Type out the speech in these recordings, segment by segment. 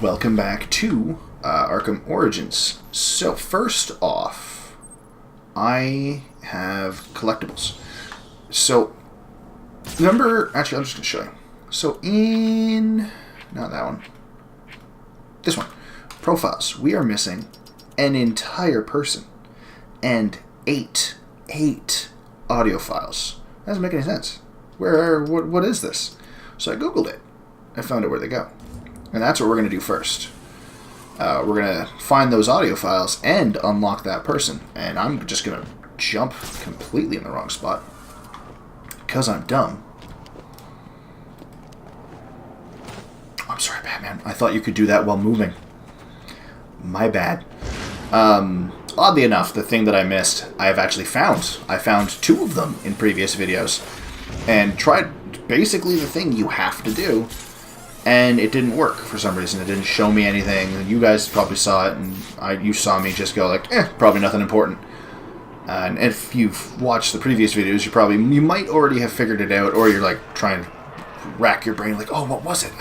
welcome back to Arkham Origins. So first off, I have collectibles. So, remember, actually I'm just going to show you. So not that one, this one, profiles, we are missing an entire person and eight audio files. That doesn't make any sense. What is this? So I googled it. I found out where they go. And that's what we're going to do first. We're going to find those audio files and unlock that person. And I'm just going to jump completely in the wrong spot. Because I'm dumb. I'm sorry, Batman. I thought you could do that while moving. My bad. Oddly enough, the thing that I missed, I've actually found. I found two of them in previous videos. And tried basically the thing you have to do. And it didn't work for some reason. It didn't show me anything. You guys probably saw it, and you saw me just go like, probably nothing important. And if you've watched the previous videos, you might already have figured it out, or you're like trying to rack your brain like, oh, what was it?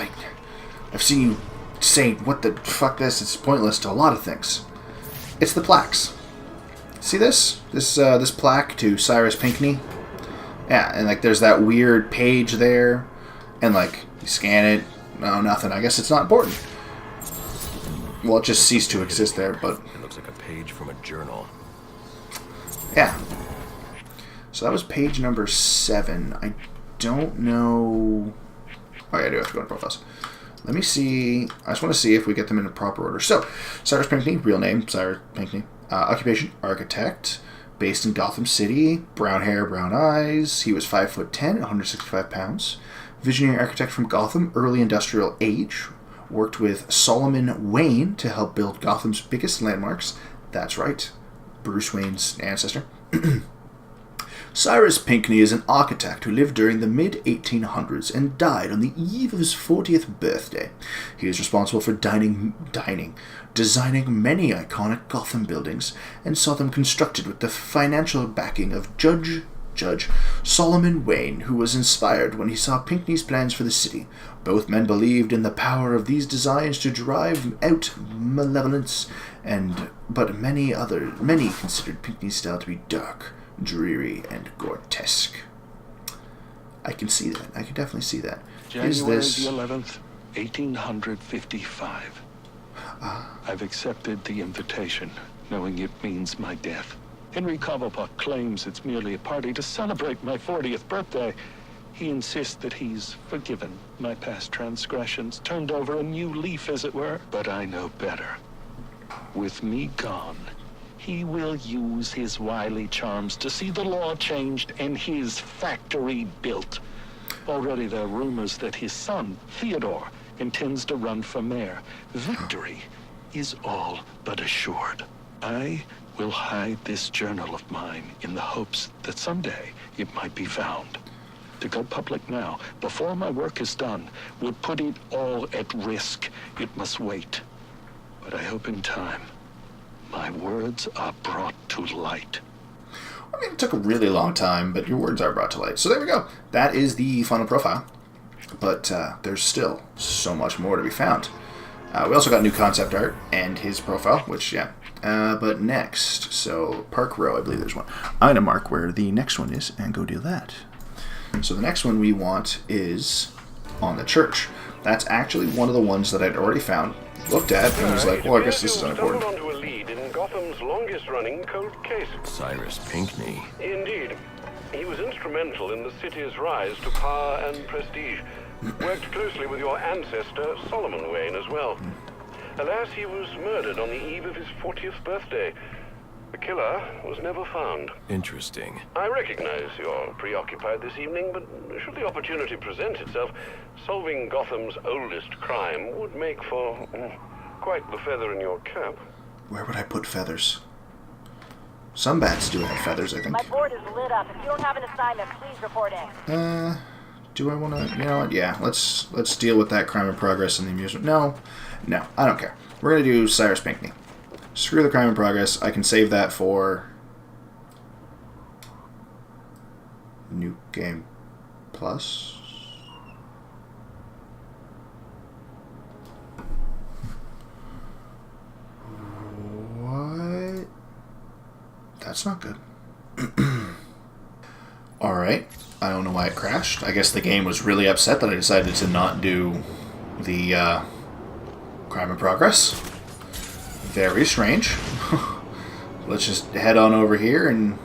I've seen you say, what the fuck this? It's pointless to a lot of things. It's the plaques. See this? This plaque to Cyrus Pinkney? Yeah, and like there's that weird page there, and like you scan it. No, nothing. I guess it's not important. Well, it just ceased to exist there, but... It looks like a page from a journal. Yeah. So that was page number 7. I don't know... Oh, yeah, I do have to go to profiles. Let me see... I just want to see if we get them in a proper order. So, Cyrus Pinkney, real name, Cyrus Pinkney. Occupation, architect. Based in Gotham City. Brown hair, brown eyes. He was 5'10", 165 pounds. Visionary architect from Gotham, early industrial age. Worked with Solomon Wayne to help build Gotham's biggest landmarks. That's right, Bruce Wayne's ancestor. Cyrus Pinkney is an architect who lived during the mid-1800s and died on the eve of his 40th birthday. He is responsible for designing many iconic Gotham buildings and saw them constructed with the financial backing of Judge Solomon Wayne, who was inspired when he saw Pinkney's plans for the city. Both men believed in the power of these designs to drive out malevolence, but many considered Pinkney's style to be dark, dreary, and grotesque. I can see that. I can definitely see that. January the 11th, 1855. I've accepted the invitation, knowing it means my death. Henry Cobblepot claims it's merely a party to celebrate my 40th birthday. He insists that he's forgiven my past transgressions, turned over a new leaf, as it were. But I know better. With me gone, he will use his wily charms to see the law changed and his factory built. Already there are rumors that his son, Theodore, intends to run for mayor. Victory is all but assured. I will hide this journal of mine in the hopes that someday it might be found. To go public now, before my work is done, would put it all at risk. It must wait. But I hope in time, my words are brought to light. I mean, it took a really long time, but your words are brought to light. So there we go. That is the final profile. But there's still so much more to be found. We also got new concept art and his profile, which, yeah. But next, so Park Row, I believe there's one. I'm going to mark where the next one is and go do that. So the next one we want is on the church. That's actually one of the ones that I'd already found, looked at, and was like, well, I guess this is unimportant. Onto a lead in Gotham's longest-running cold case. Cyrus Pinkney. Indeed. He was instrumental in the city's rise to power and prestige. Worked closely with your ancestor, Solomon Wayne, as well. Alas, he was murdered on the eve of his 40th birthday. The killer was never found. Interesting. I recognize you're preoccupied this evening, but should the opportunity present itself, solving Gotham's oldest crime would make for quite the feather in your cap. Where would I put feathers? Some bats do have feathers, I think. My board is lit up. If you don't have an assignment, please report in. Do I want to... You know what? Yeah, let's deal with that crime in progress in the amusement. No, I don't care. We're going to do Cyrus Pinkney. Screw the crime in progress. I can save that for... New Game Plus. that's not good. Alright. I don't know why it crashed. I guess the game was really upset that I decided to not do the crime in progress. Very strange. Let's just head on over here and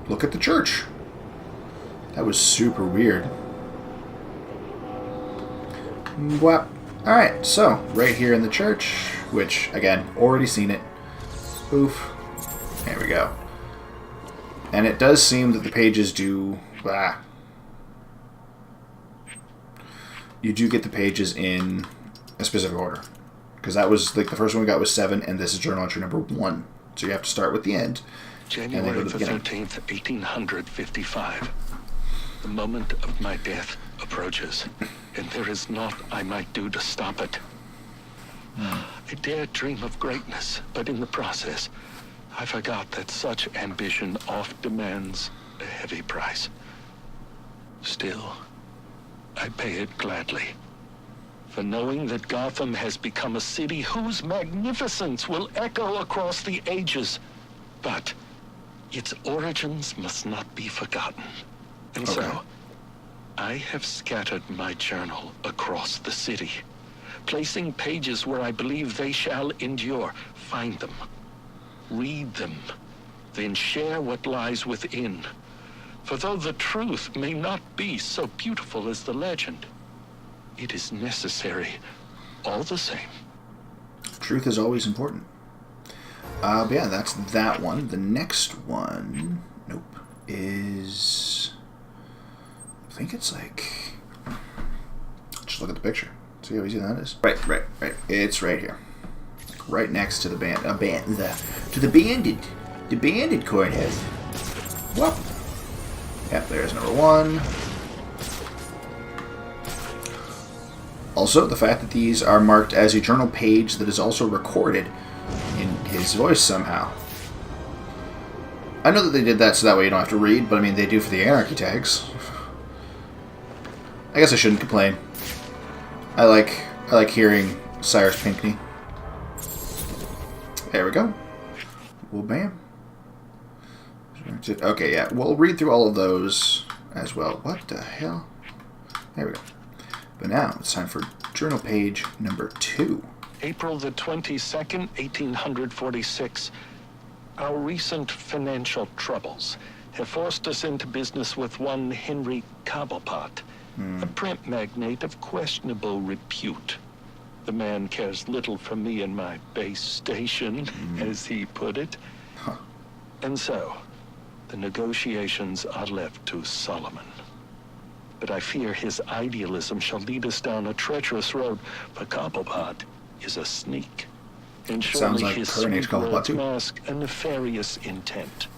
look at the church. That was super weird. Well, alright, so right here in the church, which, again, already seen it. Oof. There we go. And it does seem that the pages do... You do get the pages in a specific order. Because that was, like, the first one we got was 7, and this is journal entry number 1. So you have to start with the end. January the 13th, 1855. The moment of my death approaches, and there is naught I might do to stop it. I dared dream of greatness, but in the process, I forgot that such ambition oft demands a heavy price. Still, I pay it gladly. For knowing that Gotham has become a city whose magnificence will echo across the ages. But its origins must not be forgotten. And so, I have scattered my journal across the city, placing pages where I believe they shall endure. Find them, read them, then share what lies within. For though the truth may not be so beautiful as the legend, it is necessary all the same. Truth is always important. But yeah, that's that one. The next one, is... I think it's like... Just look at the picture. See how easy that is? Right. It's right here. Right next to the the banded courthouse. Well, yep, there's number 1. Also, the fact that these are marked as a journal page that is also recorded in his voice somehow. I know that they did that so that way you don't have to read, but I mean, they do for the anarchy tags. I guess I shouldn't complain. I like hearing Cyrus Pinkney. There we go. Well, bam. Okay, yeah, we'll read through all of those as well. What the hell? There we go. But now it's time for journal page number 2. April the 22nd, 1846. Our recent financial troubles have forced us into business with one Henry Cobblepot, a print magnate of questionable repute. The man cares little for me and my base station, as he put it. Huh. And so, the negotiations are left to Solomon. But I fear his idealism shall lead us down a treacherous road, for Cobblepot is a sneak. And surely like his her name's sweet Cobblepot words too. mask a nefarious intent.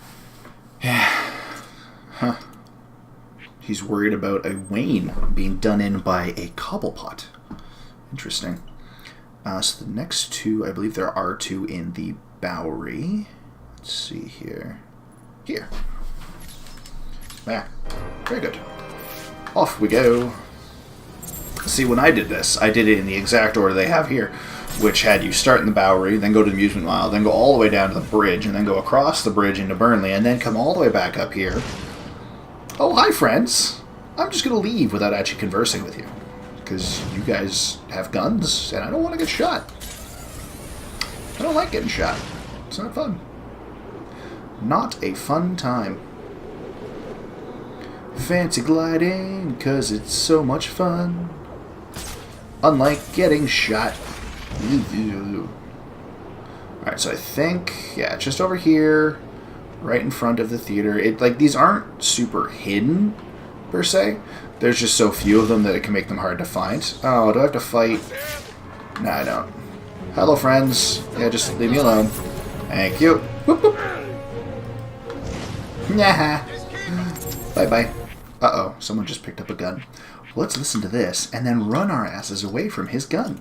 Yeah. Huh. He's worried about a Wayne being done in by a Cobblepot. Interesting. So the next 2, I believe there are 2 in the Bowery. Let's see here. Here. Yeah. Very good. Off we go. See, when I did this, I did it in the exact order they have here, which had you start in the Bowery, then go to the Amusement Mile, then go all the way down to the bridge, and then go across the bridge into Burnley, and then come all the way back up here. Oh, hi, friends. I'm just going to leave without actually conversing with you, because you guys have guns, and I don't want to get shot. I don't like getting shot. It's not fun. Not a fun time. Fancy gliding, cause it's so much fun. Unlike getting shot. Alright, so I think, yeah, just over here, right in front of the theater. These aren't super hidden, per se. There's just so few of them that it can make them hard to find. Oh, do I have to fight? No, I don't. Hello, friends. Yeah, just leave me alone. Thank you. Whoop, whoop. Nah. Bye-bye. Uh-oh, someone just picked up a gun. Let's listen to this and then run our asses away from his gun.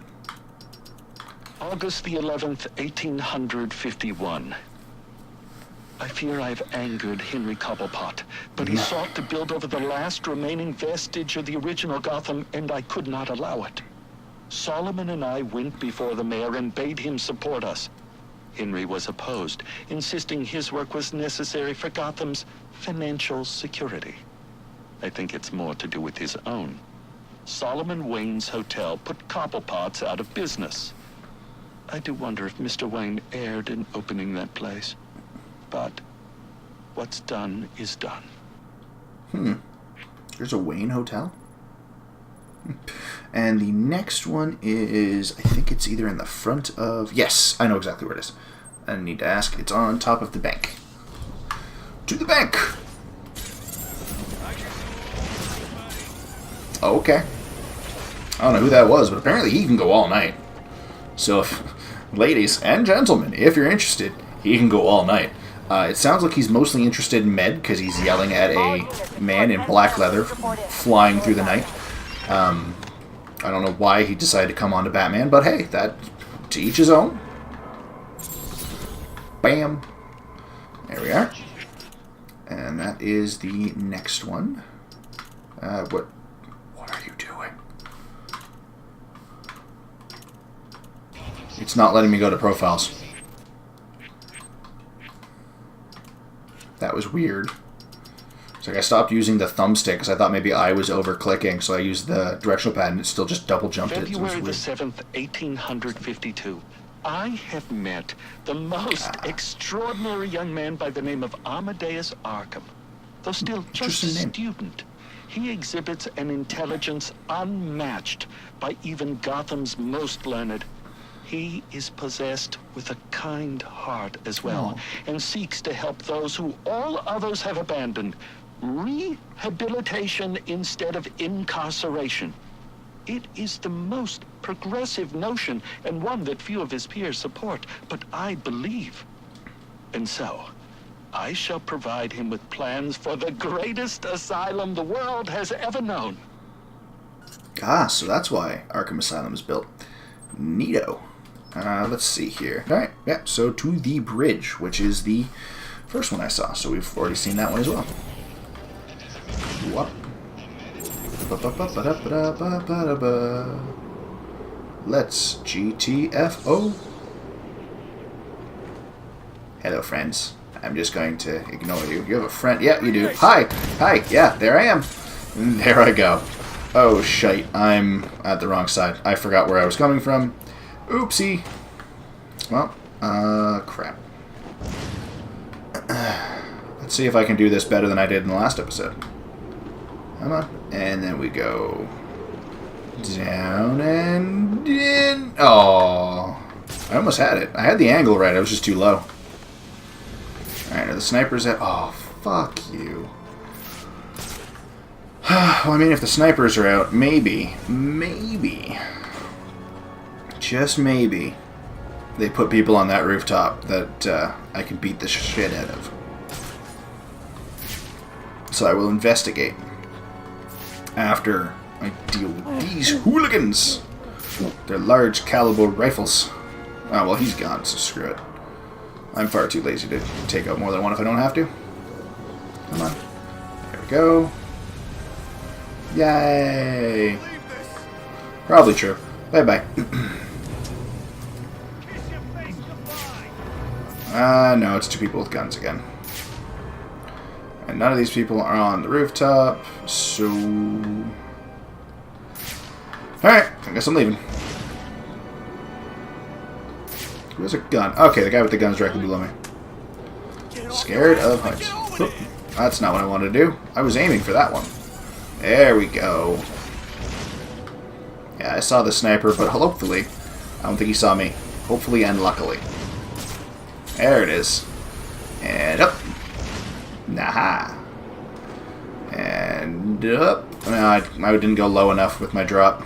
August the 11th, 1851. I fear I've angered Henry Cobblepot, but he sought to build over the last remaining vestige of the original Gotham, and I could not allow it. Solomon and I went before the mayor and bade him support us. Henry was opposed, insisting his work was necessary for Gotham's financial security. I think it's more to do with his own. Solomon Wayne's hotel put Cobblepot's out of business. I do wonder if Mr. Wayne erred in opening that place. But what's done is done. There's a Wayne hotel? And the next one is, I think it's either in the front of... Yes, I know exactly where it is. I don't need to ask. It's on top of the bank. To the bank! Oh, okay. I don't know who that was, but apparently he can go all night. So, ladies and gentlemen, if you're interested, he can go all night. It sounds like he's mostly interested in med, because he's yelling at a man in black leather flying through the night. I don't know why he decided to come on to Batman, but hey, that to each his own. Bam. There we are. And that is the next one. What are you doing? It's not letting me go to profiles. That was weird. It's like I stopped using the thumbstick because I thought maybe I was over-clicking, so I used the directional pad and it still just double-jumped it. February the 7th, 1852. I have met the most extraordinary young man by the name of Amadeus Arkham. Though still just a student, he exhibits an intelligence unmatched by even Gotham's most learned. He is possessed with a kind heart as well, and seeks to help those who all others have abandoned. Rehabilitation instead of incarceration. It is the most progressive notion, and one that few of his peers support, but I believe. And so, I shall provide him with plans for the greatest asylum the world has ever known. Ah, so that's why Arkham Asylum is built. Neato. Let's see here. Alright, yeah, so to the bridge, which is the first one I saw. So we've already seen that one as well. Whoop. Let's GTFO. Hello, friends. I'm just going to ignore you. You have a friend? Yeah, you do. Hi! Hi! Yeah, there I am. There I go. Oh, shite. I'm at the wrong side. I forgot where I was coming from. Oopsie. Well, crap. Let's see if I can do this better than I did in the last episode. Come on. And then we go down and in. Oh, I almost had it. I had the angle right. I was just too low. Alright, are the snipers at... Oh, fuck you. Well, I mean, if the snipers are out, maybe, just maybe, they put people on that rooftop that I can beat the shit out of. So I will investigate after I deal with these hooligans. They're large caliber rifles. Oh, well, he's gone, so screw it. I'm far too lazy to take out more than one if I don't have to. Come on. There we go. Yay! Probably true. Bye-bye. No, it's two people with guns again. And none of these people are on the rooftop, so... Alright, I guess I'm leaving. Who has a gun? Okay, the guy with the gun is directly below me. Scared of heights. Oop, that's not what I wanted to do. I was aiming for that one. There we go. Yeah, I saw the sniper, but hopefully, I don't think he saw me. Hopefully and luckily. There it is. And up. Nah. And up. No, I didn't go low enough with my drop,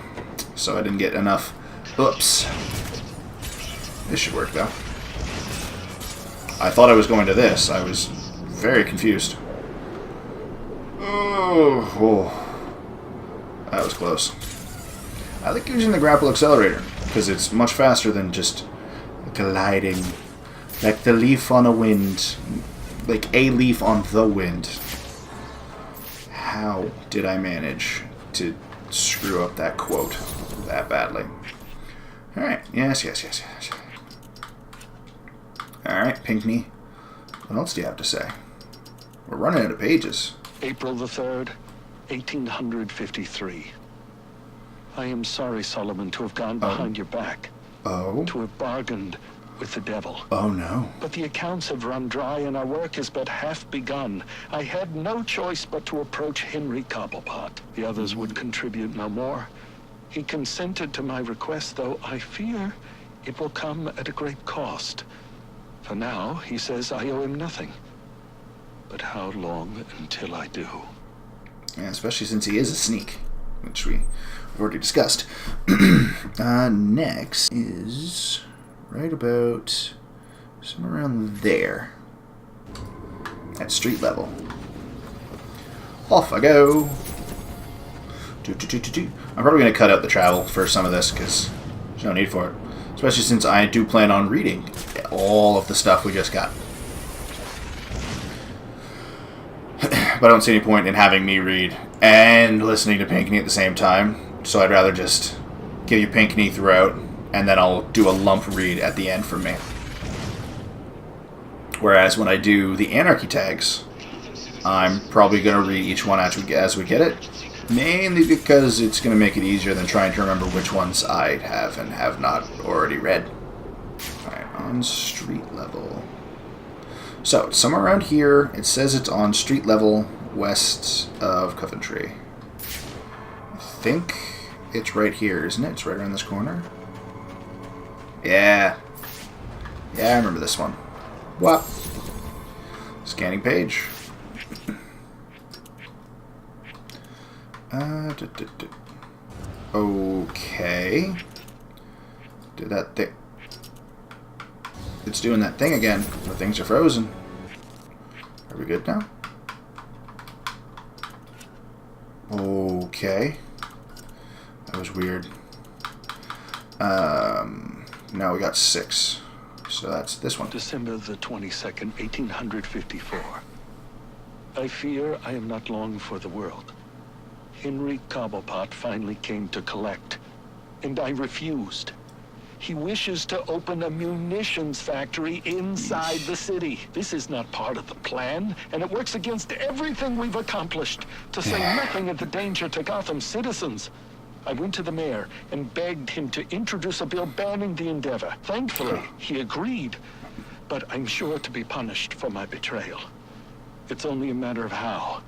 so I didn't get enough. Oops. This should work, though. I thought I was going to this. I was very confused. Oh. That was close. I like using the grapple accelerator, because it's much faster than just gliding. Like the leaf on a wind. Like a leaf on the wind. How did I manage to screw up that quote that badly? Alright, yes. Alright, Pinkney. What else do you have to say? We're running out of pages. April the 3rd, 1853. I am sorry, Solomon, to have gone behind your back. Oh? To have bargained with the devil. Oh, no. But the accounts have run dry and our work is but half begun. I had no choice but to approach Henry Cobblepot. The others would contribute no more. He consented to my request, though I fear it will come at a great cost. For now, he says I owe him nothing. But how long until I do? Yeah, especially since he is a sneak, which we've already discussed. Next is right about somewhere around there. At street level. Off I go. I'm probably going to cut out the travel for some of this because there's no need for it. Especially since I do plan on reading all of the stuff we just got. But I don't see any point in having me read and listening to Pinkney at the same time. So I'd rather just give you Pinkney throughout, and then I'll do a lump read at the end for me. Whereas when I do the Anarchy tags, I'm probably going to read each one as we get it. Mainly because it's going to make it easier than trying to remember which ones I have and have not already read. Alright, on street level. So, it's somewhere around here. It says it's on street level west of Coventry. I think it's right here, isn't it? It's right around this corner. Yeah. Yeah, I remember this one. What? Scanning page. Okay. Did that thing. It's doing that thing again, where things are frozen. Are we good now? Okay. That was weird. Now we got 6. So that's this one. December the 22nd, 1854. I fear I am not long for the world. Henry Cobblepot finally came to collect, and I refused. He wishes to open a munitions factory inside the city. This is not part of the plan, and it works against everything we've accomplished, to say nothing of the danger to Gotham's citizens. I went to the mayor and begged him to introduce a bill banning the endeavor. Thankfully, he agreed, but I'm sure to be punished for my betrayal. It's only a matter of how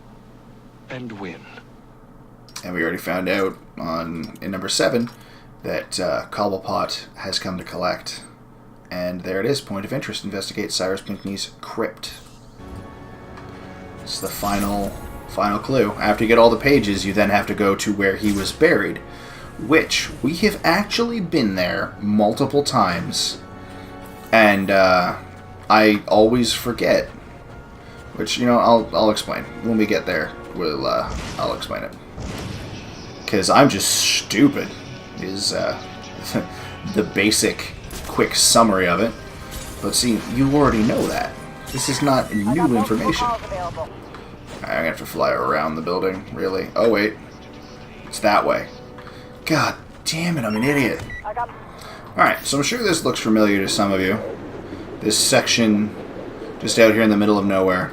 and when. And we already found out in number 7 that Cobblepot has come to collect. And there it is. Point of interest. Investigate Cyrus Pinkney's crypt. It's the final clue. After you get all the pages, you then have to go to where he was buried. Which, we have actually been there multiple times. And I always forget. Which, you know, I'll explain. When we get there, I'll explain it. Because I'm just stupid, is the basic, quick summary of it. But see, you already know that. This is not new information. Alright, I'm gonna have to fly around the building, really. Oh, wait. It's that way. God damn it, I'm an idiot. Alright, so I'm sure this looks familiar to some of you. This section just out here in the middle of nowhere.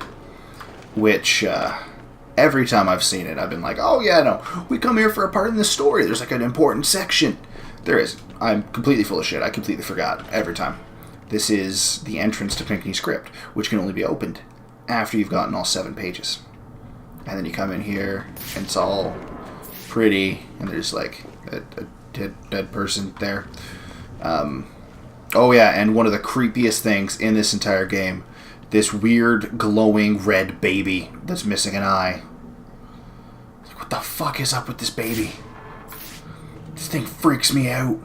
Which, every time I've seen it, I've been like, oh yeah, no, we come here for a part in the story. There's like an important section. There is. I'm completely full of shit. I completely forgot every time. This is the entrance to Pinkney's crypt, which can only be opened after you've gotten all 7 pages. And then you come in here, and it's all pretty, and there's like a dead person there. Oh yeah, and one of the creepiest things in this entire game, this weird glowing red baby that's missing an eye. What the fuck is up with this baby? This thing freaks me out.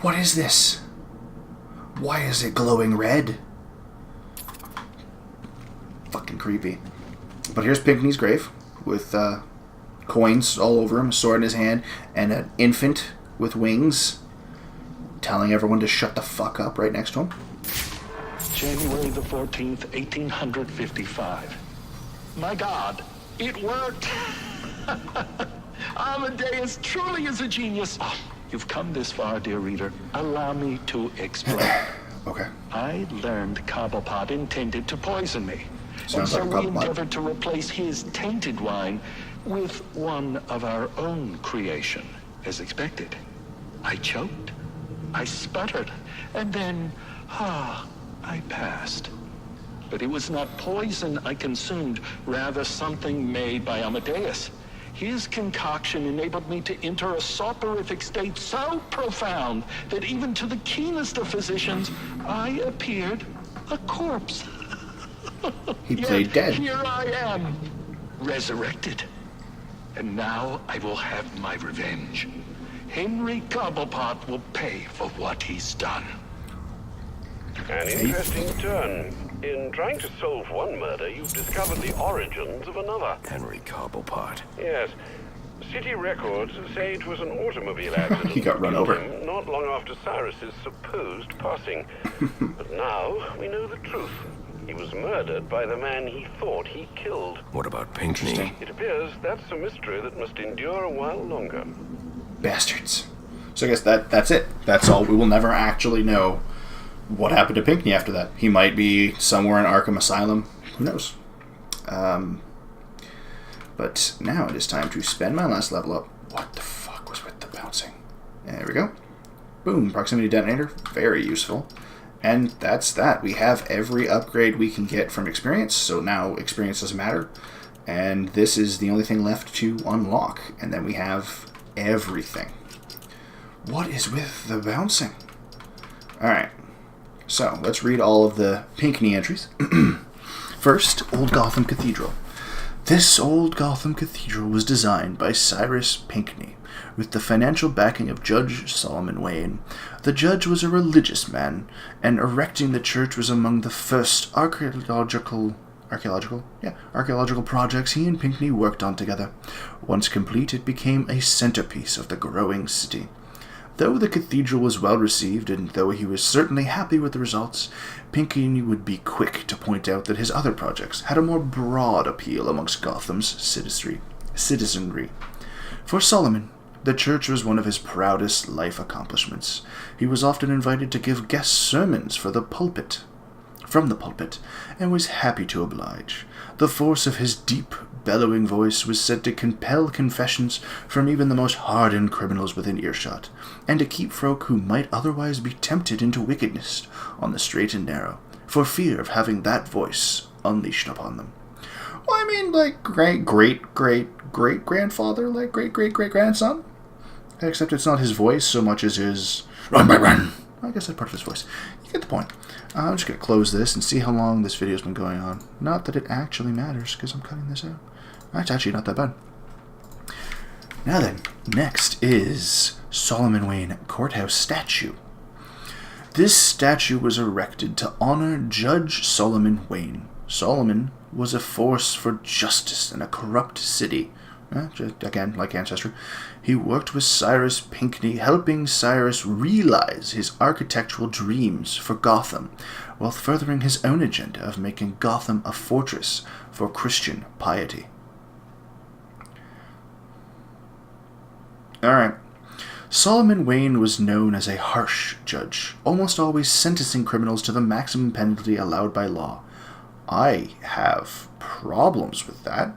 What is this? Why is it glowing red? Fucking creepy. But here's Pinkney's grave with coins all over him, a sword in his hand, and an infant with wings telling everyone to shut the fuck up right next to him. January the 14th, 1855. My God, it worked! Amadeus truly is a genius. You've come this far, dear reader. Allow me to explain. Okay. I learned Cobblepot intended to poison me. Sounds and so like we Cobblepot. endeavored to replace his tainted wine with one of our own creation, as expected. I choked, I sputtered, and then, I passed. But it was not poison I consumed, rather something made by Amadeus. His concoction enabled me to enter a soporific state so profound that even to the keenest of physicians, I appeared a corpse. He played dead. Here I am, resurrected. And now I will have my revenge. Henry Cobblepot will pay for what he's done. An interesting turn. In trying to solve one murder, you've discovered the origins of another. Henry Cobblepot. Yes. City records say it was an automobile accident. He got run that killed over. him not long after Cyrus's supposed passing. But now we know the truth. He was murdered by the man he thought he killed. What about Pinkney? It appears that's a mystery that must endure a while longer. Bastards. So I guess that's it. That's all. We will never actually know what happened to Pinkney after that. He might be somewhere in Arkham Asylum. Who knows? But now it is time to spend my last level up. What the fuck was with the bouncing? There we go. Boom. Proximity detonator. Very useful. And that's that. We have every upgrade we can get from experience. So now experience doesn't matter. And this is the only thing left to unlock. And then we have everything. What is with the bouncing? Alright. So, let's read all of the Pinkney entries. First, Old Gotham Cathedral. This Old Gotham Cathedral was designed by Cyrus Pinkney, with the financial backing of Judge Solomon Wayne. The judge was a religious man, and erecting the church was among the first archaeological projects he and Pinkney worked on together. Once complete, it became a centerpiece of the growing city. Though the cathedral was well received, and though he was certainly happy with the results, Pinkney would be quick to point out that his other projects had a more broad appeal amongst Gotham's citizenry. For Solomon, the church was one of his proudest life accomplishments. He was often invited to give guest sermons from the pulpit, and was happy to oblige. The force of his deep, bellowing voice was said to compel confessions from even the most hardened criminals within earshot, and to keep folk who might otherwise be tempted into wickedness on the straight and narrow, for fear of having that voice unleashed upon them. Well, I mean, like great-great-great-great-grandfather, like great-great-great-grandson? Except it's not his voice so much as his... Run! I guess that's part of his voice. You get the point. I'm just going to close this and see how long this video's been going on. Not that it actually matters, because I'm cutting this out. That's actually not that bad. Now then, next is Solomon Wayne Courthouse statue. This statue was erected to honor Judge Solomon Wayne. Solomon was a force for justice in a corrupt city. Again, like Ancestry, he worked with Cyrus Pinkney, helping Cyrus realize his architectural dreams for Gotham, while furthering his own agenda of making Gotham a fortress for Christian piety. Alright. Solomon Wayne was known as a harsh judge, almost always sentencing criminals to the maximum penalty allowed by law. I have problems with that.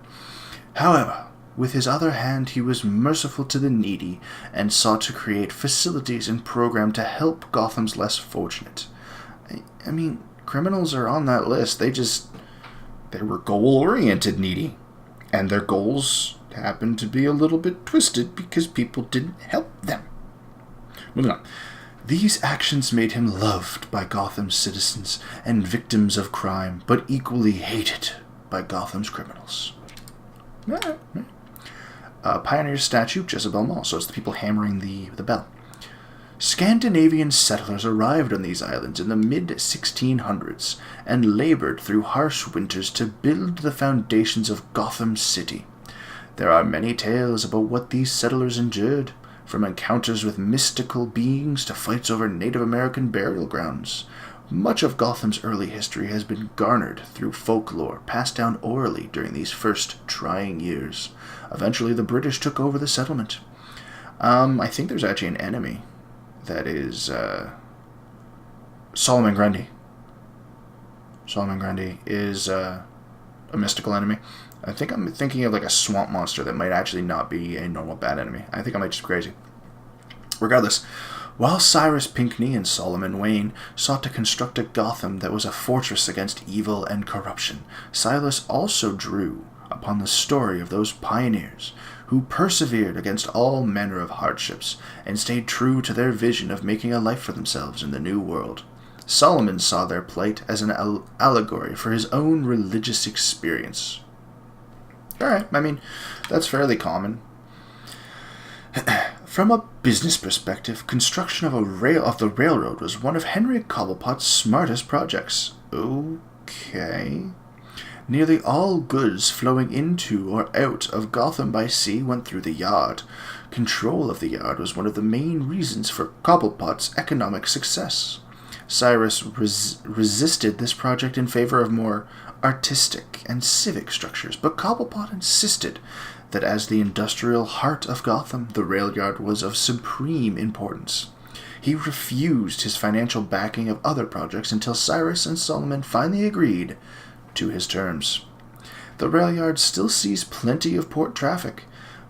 However, with his other hand, he was merciful to the needy and sought to create facilities and programs to help Gotham's less fortunate. I mean, criminals are on that list. They were goal-oriented needy. And their goals happened to be a little bit twisted because people didn't help them. Moving on. These actions made him loved by Gotham's citizens and victims of crime, but equally hated by Gotham's criminals. Pioneer statue, Jezebel Mall, so it's the people hammering the bell. Scandinavian settlers arrived on these islands in the mid-1600s and labored through harsh winters to build the foundations of Gotham City. There are many tales about what these settlers endured, from encounters with mystical beings to fights over Native American burial grounds. Much of Gotham's early history has been garnered through folklore passed down orally during these first trying years. Eventually, the British took over the settlement. I think there's actually an enemy that is Solomon Grundy. Solomon Grundy is a mystical enemy. I think I'm thinking of like a swamp monster that might actually not be a normal bad enemy. I think I might just be crazy. Regardless, while Cyrus Pinkney and Solomon Wayne sought to construct a Gotham that was a fortress against evil and corruption, Silas also drew upon the story of those pioneers who persevered against all manner of hardships and stayed true to their vision of making a life for themselves in the New World. Solomon saw their plight as an allegory for his own religious experience. Alright, I mean, that's fairly common. From a business perspective, construction of the railroad was one of Henry Cobblepot's smartest projects. Okay. Nearly all goods flowing into or out of Gotham by sea went through the yard. Control of the yard was one of the main reasons for Cobblepot's economic success. Cyrus resisted this project in favor of more artistic and civic structures, but Cobblepot insisted that as the industrial heart of Gotham, the rail yard was of supreme importance. He refused his financial backing of other projects until Cyrus and Solomon finally agreed to his terms. The rail yard still sees plenty of port traffic,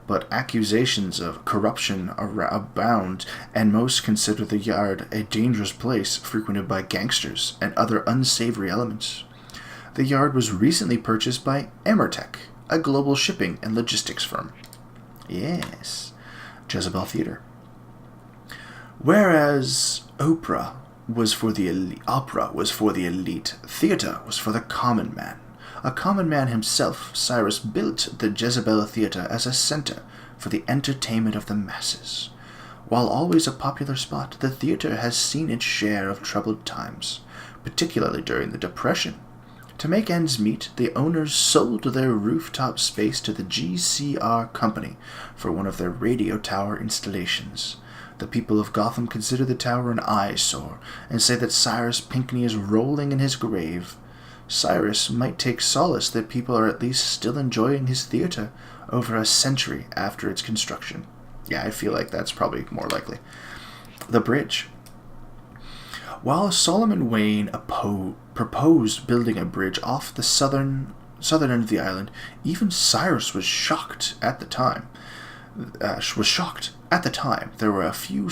but accusations of corruption abound, and most consider the yard a dangerous place frequented by gangsters and other unsavory elements. The yard was recently purchased by Amertech, a global shipping and logistics firm. Yes, Jezebel Theatre. Whereas opera was for the elite, theatre was for the common man. A common man himself, Cyrus built the Jezebel Theatre as a center for the entertainment of the masses. While always a popular spot, the theatre has seen its share of troubled times, particularly during the Depression. To make ends meet, the owners sold their rooftop space to the GCR company for one of their radio tower installations. The people of Gotham consider the tower an eyesore and say that Cyrus Pinkney is rolling in his grave. Cyrus might take solace that people are at least still enjoying his theater over a century after its construction. Yeah, I feel like that's probably more likely. The bridge. While Solomon Wayne proposed building a bridge off the southern end of the island, even Cyrus was shocked at the time. There were few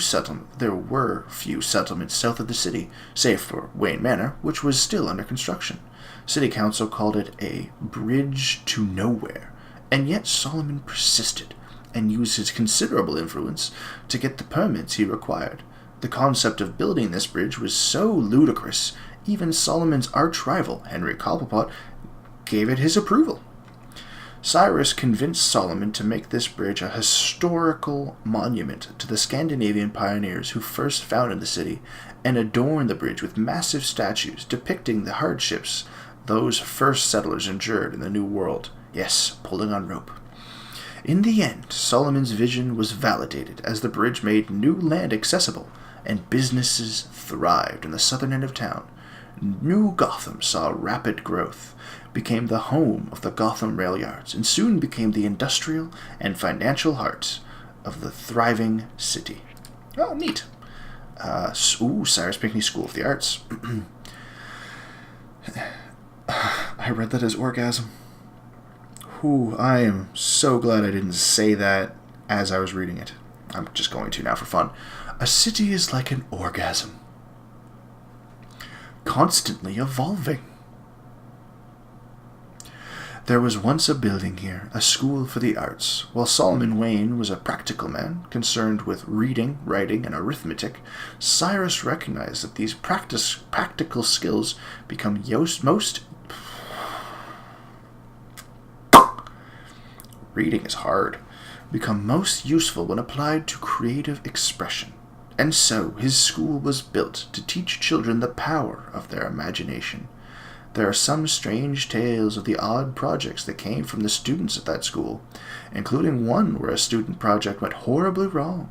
settlements south of the city, save for Wayne Manor, which was still under construction. City Council called it a bridge to nowhere, and yet Solomon persisted and used his considerable influence to get the permits he required. The concept of building this bridge was so ludicrous, even Solomon's arch-rival, Henry Cobblepot, gave it his approval. Cyrus convinced Solomon to make this bridge a historical monument to the Scandinavian pioneers who first founded the city, and adorn the bridge with massive statues depicting the hardships those first settlers endured in the New World. Yes, pulling on rope. In the end, Solomon's vision was validated as the bridge made new land accessible, and businesses thrived in the southern end of town. New Gotham saw rapid growth, became the home of the Gotham rail yards, and soon became the industrial and financial heart of the thriving city. Oh, neat. Cyrus Pinkney School of the Arts. I read that as orgasm. I am so glad I didn't say that as I was reading it. I'm just going to now for fun. A city is like an orgasm, constantly evolving. There was once a building here, a school for the arts. While Solomon Wayne was a practical man, concerned with reading, writing, and arithmetic, Cyrus recognized that these practical skills become most... Reading is hard. Become most useful when applied to creative expression. And so his school was built to teach children the power of their imagination. There are some strange tales of the odd projects that came from the students at that school, including one where a student project went horribly wrong.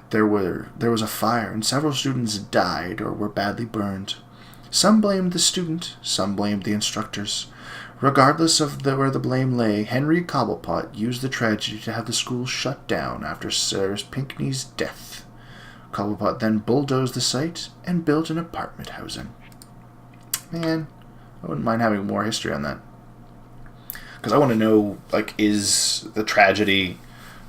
There was a fire and several students died or were badly burned. Some blamed the student, some blamed the instructors. Regardless of where the blame lay, Henry Cobblepot used the tragedy to have the school shut down after Cyrus Pinkney's death. Cobblepot then bulldozed the site and built an apartment housing. Man, I wouldn't mind having more history on that. Because I want to know, like, is the tragedy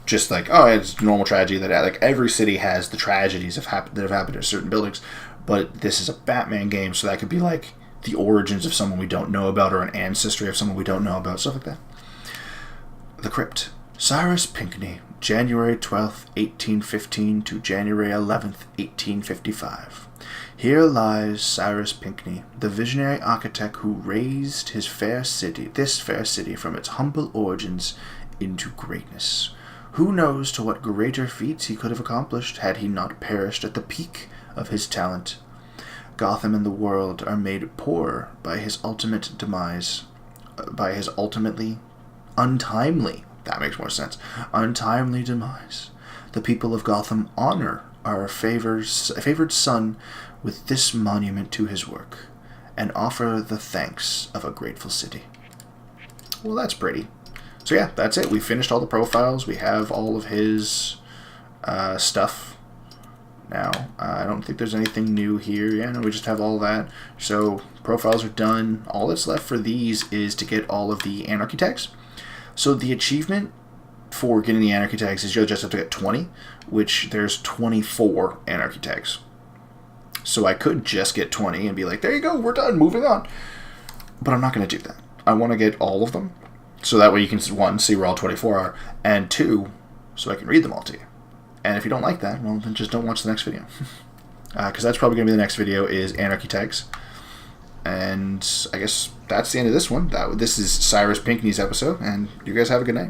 just like, oh, it's normal tragedy that, like, every city has the tragedies that have happened in certain buildings, but this is a Batman game, so that could be, like, the origins of someone we don't know about, or an ancestry of someone we don't know about, stuff like that. The Crypt. Cyrus Pinkney, January 12th, 1815 to January 11th, 1855. Here lies Cyrus Pinkney, the visionary architect who raised this fair city from its humble origins into greatness. Who knows to what greater feats he could have accomplished had he not perished at the peak of his talent. Gotham and the world are made poorer by his ultimate demise, by his ultimately untimely, that makes more sense, untimely demise. The people of Gotham honor our favored son with this monument to his work, and offer the thanks of a grateful city. Well, that's pretty. So yeah, that's it. We finished all the profiles. We have all of his stuff now. I don't think there's anything new here. Yeah, no, we just have all that. So profiles are done. All that's left for these is to get all of the anarchy tags. So the achievement for getting the anarchy tags is you'll just have to get 20, which there's 24 anarchy tags. So I could just get 20 and be like, there you go, we're done, moving on. But I'm not going to do that. I want to get all of them, so that way you can, one, see where all 24 are, and two, so I can read them all to you. And if you don't like that, well, then just don't watch the next video. Because that's probably going to be the next video, is anarchy tags. And I guess that's the end of this one. This is Cyrus Pinkney's episode, and you guys have a good night.